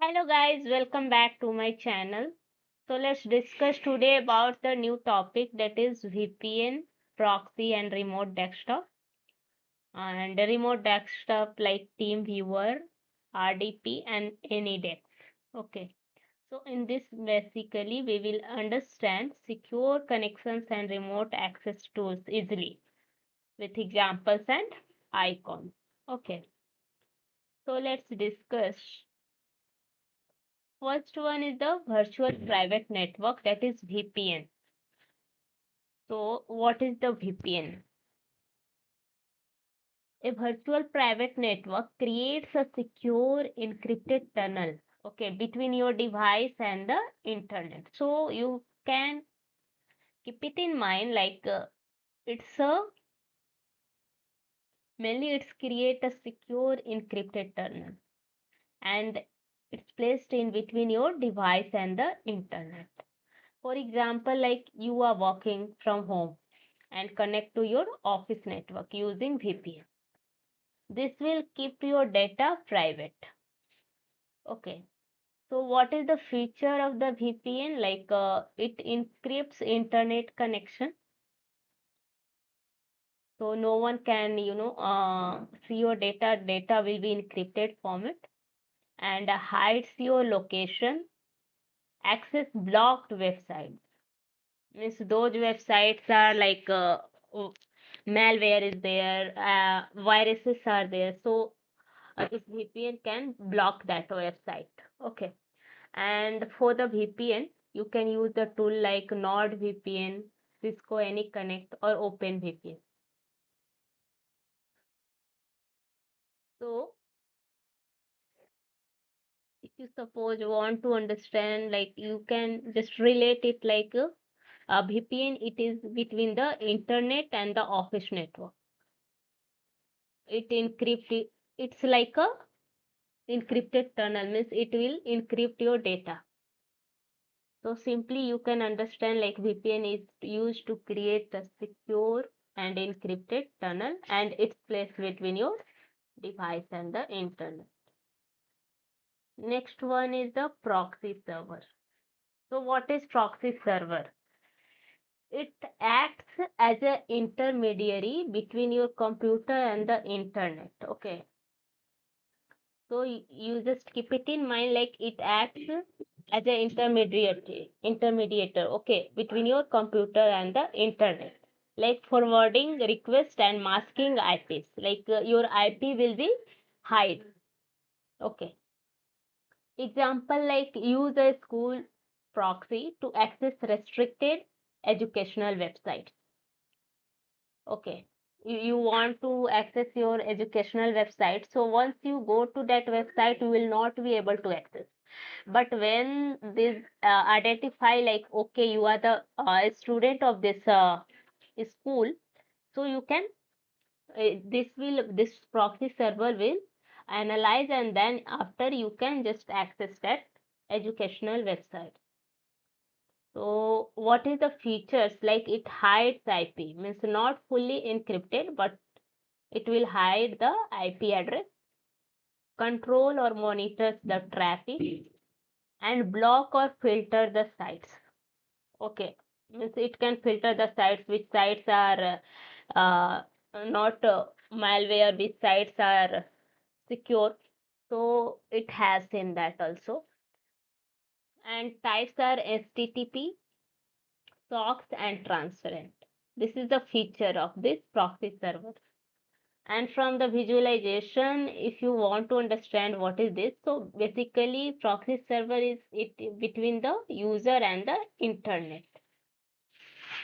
Hello guys, welcome back to my channel. So let's discuss today about the new topic that is VPN, proxy and remote desktop. And the remote desktop like TeamViewer, RDP and AnyDesk. Okay. So in this basically we will understand secure connections and remote access tools easily with examples and icons. Okay. So let's discuss. First one is the virtual private network, that is VPN. So what is the VPN? A virtual private network creates a secure encrypted tunnel, okay, between your device and the internet. So you can keep it in mind like it's a mainly it's create a secure encrypted tunnel and it's placed in between your device and the internet. For example, like you are working from home and connect to your office network using VPN. This will keep your data private. Okay. So what is the feature of the VPN? Like it encrypts internet connection. So no one can, see your data. Data will be encrypted format and hides your location. Access blocked websites. Means those websites are like malware is there, viruses are there. So this VPN can block that website. Okay. And for the VPN, you can use the tool like NordVPN, Cisco AnyConnect, or OpenVPN. So if you suppose you want to understand, like you can just relate it like a VPN. It is between the internet and the office network. It encrypt it. It's like a encrypted tunnel, means it will encrypt your data. So simply you can understand like VPN is used to create a secure and encrypted tunnel and it's placed between your device and the internet. Next one is the proxy server. So what is proxy server? It acts as an intermediary between your computer and the internet. Okay. So you just keep it in mind like it acts as an intermediator, okay, between your computer and the internet. Like forwarding request and masking IPs. Like your IP will be hide. Okay. Example like use a school proxy to access restricted educational websites. Okay. You want to access your educational website. So once you go to that website, you will not be able to access. But when this identify like, okay, you are the student of this school, so you can this proxy server will analyze and then after you can just access that educational website. So what is the features? Like it hides IP, means not fully encrypted, but it will hide the IP address, control or monitors the traffic, and block or filter the sites. Okay, means it can filter the sites, which sites are not malware, which sites are secure. So it has in that also. And types are HTTP, SOX, and transparent. This is the feature of this proxy server. And from the visualization, if you want to understand what is this, so basically proxy server is it between the user and the internet.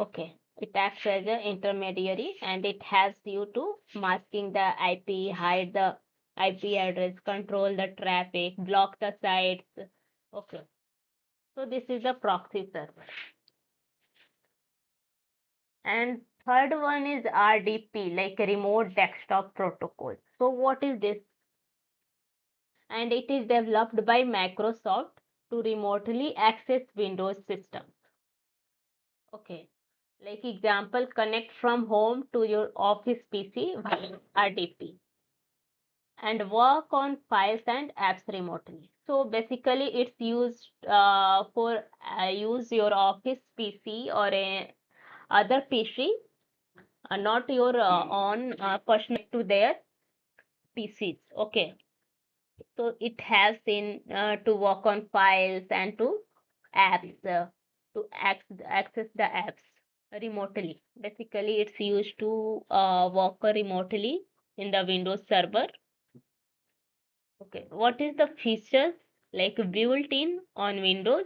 Okay, it acts as an intermediary and it has you to masking the IP, hide the IP address, control the traffic, block the sites. Okay, so this is the proxy server. And third one is RDP, like remote desktop protocol. So what is this? And it is developed by Microsoft to remotely access Windows systems. Okay. Like example, connect from home to your office PC via RDP. and work on files and apps remotely. So basically, it's used for use your office PC or a other PC, not your own personal to their PCs. Okay, so it has in to work on files and to apps to access the apps remotely. Basically, it's used to work remotely in the Windows server. Okay, what is the features like built in on Windows?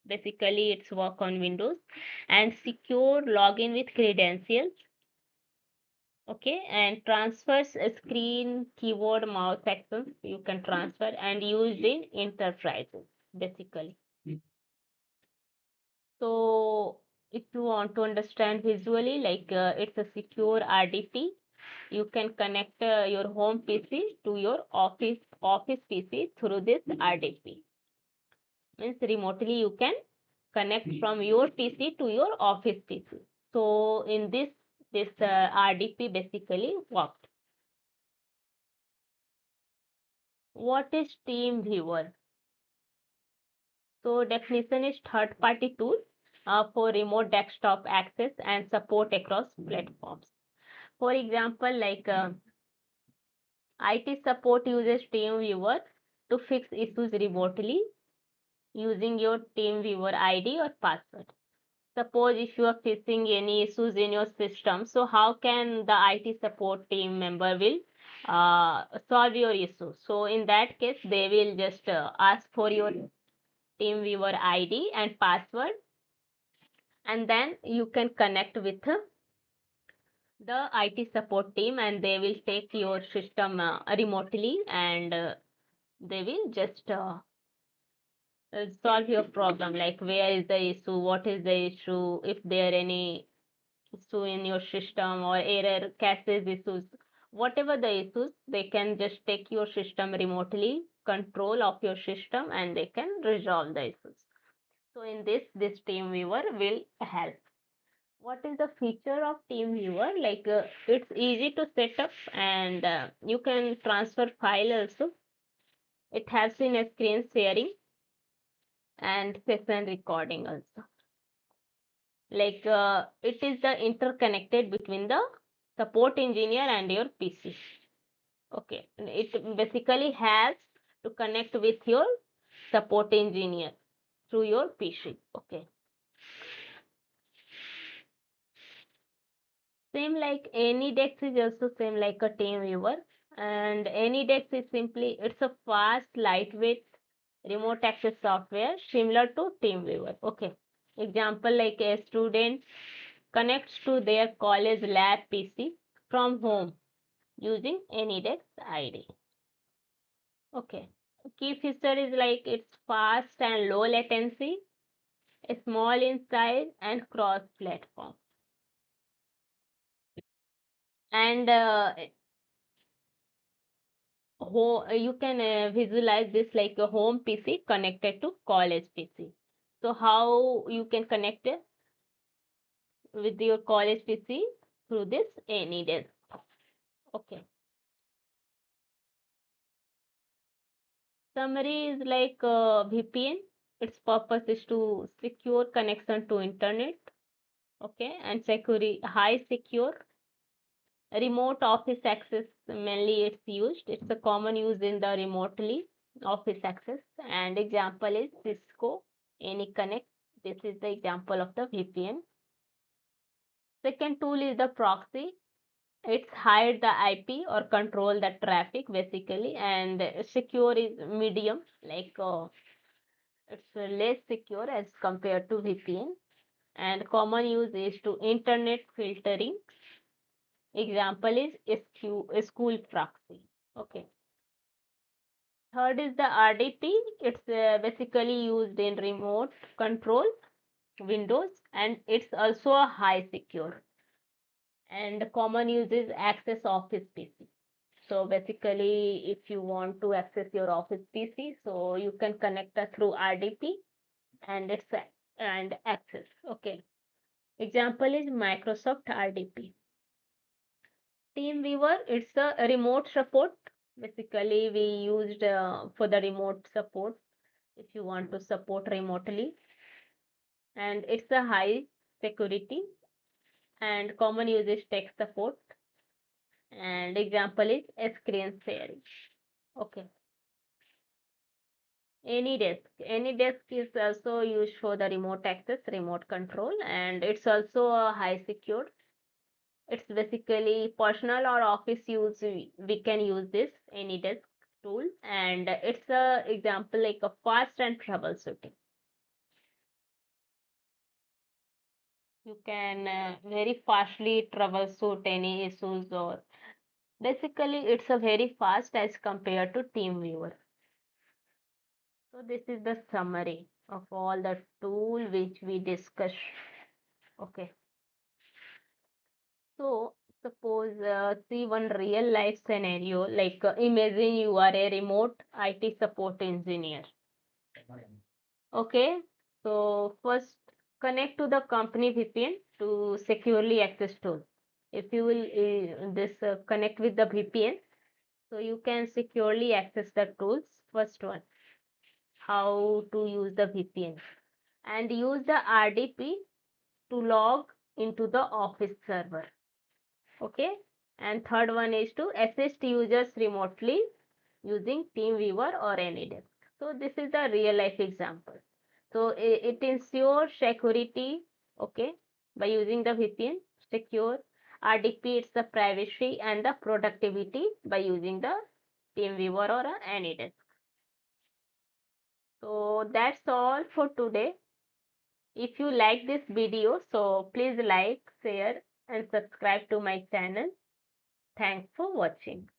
Basically, it's work on Windows and secure login with credentials. Okay, and transfers screen, keyboard, mouse actions you can transfer and used in enterprises basically. So, if you want to understand visually, like it's a secure RDP. You can connect your home PC to your office PC through this RDP. Means remotely you can connect from your PC to your office PC. So in this RDP basically worked. What is TeamViewer? So definition is third party tool for remote desktop access and support across platforms. For example, like IT support uses TeamViewer to fix issues remotely using your TeamViewer ID or password. Suppose if you are facing any issues in your system, so how can the IT support team member will solve your issue? So in that case, they will just ask for your TeamViewer ID and password, and then you can connect with the IT support team, and they will take your system remotely, and they will just solve your problem. Like where is the issue, what is the issue, if there are any issue in your system or error caches issues, whatever the issues, they can just take your system remotely, control of your system, and they can resolve the issues. So in this TeamViewer will help. What is the feature of TeamViewer? Like it's easy to set up, and you can transfer file also. It has in a screen sharing and session recording also. Like it is the interconnected between the support engineer and your PC. Okay, it basically has to connect with your support engineer through your PC. Okay, same like AnyDesk is also same like a TeamViewer, and AnyDesk is simply it's a fast, lightweight remote access software similar to TeamViewer. Okay, example like a student connects to their college lab PC from home using AnyDesk ID. Okay. Key feature is like it's fast and low latency, small in size, and cross platform. And you can visualize this like a home PC connected to college PC. So how you can connect it with your college PC through this AnyDesk. Okay. Summary is like VPN. Its purpose is to secure connection to internet. Okay, and high secure remote office access. Mainly it's used. It's a common use in the remotely office access. And example is Cisco AnyConnect. This is the example of the VPN. Second tool is the proxy. It's hide the IP or control the traffic basically, and secure is medium, like it's less secure as compared to VPN. And common use is to internet filtering. Example is school proxy. Okay. Third is the RDP. It's basically used in remote control Windows, and it's also a high secure. And common use is access office PC. So basically, if you want to access your office PC, so you can connect through RDP, and it's and access. Okay. Example is Microsoft RDP. TeamViewer, it's a remote support Basically, we used for the remote support if you want to support remotely, and it's a high security and common use is tech support, and example is screen sharing. Okay. AnyDesk is also used for the remote access, remote control, and it's also a high secured. It's basically personal or office use. We can use this AnyDesk tool, and it's a example like a fast and troubleshooting. You can very fastly troubleshoot any issues, or basically it's a very fast as compared to TeamViewer. So this is the summary of all the tool which we discussed. Okay. So suppose see one real life scenario like imagine you are a remote IT support engineer. Okay. So first connect to the company VPN to securely access tool. If you will this connect with the VPN, so you can securely access the tools. First one, how to use the VPN, and use the RDP to log into the office server. Okay. And third one is to assist users remotely using TeamViewer or AnyDesk. So this is the real life example. So it ensures security, okay, by using the VPN, secure. RDP, it's the privacy and the productivity by using the TeamViewer or AnyDesk. So that's all for today. If you like this video, so please like, share and subscribe to my channel. Thanks for watching.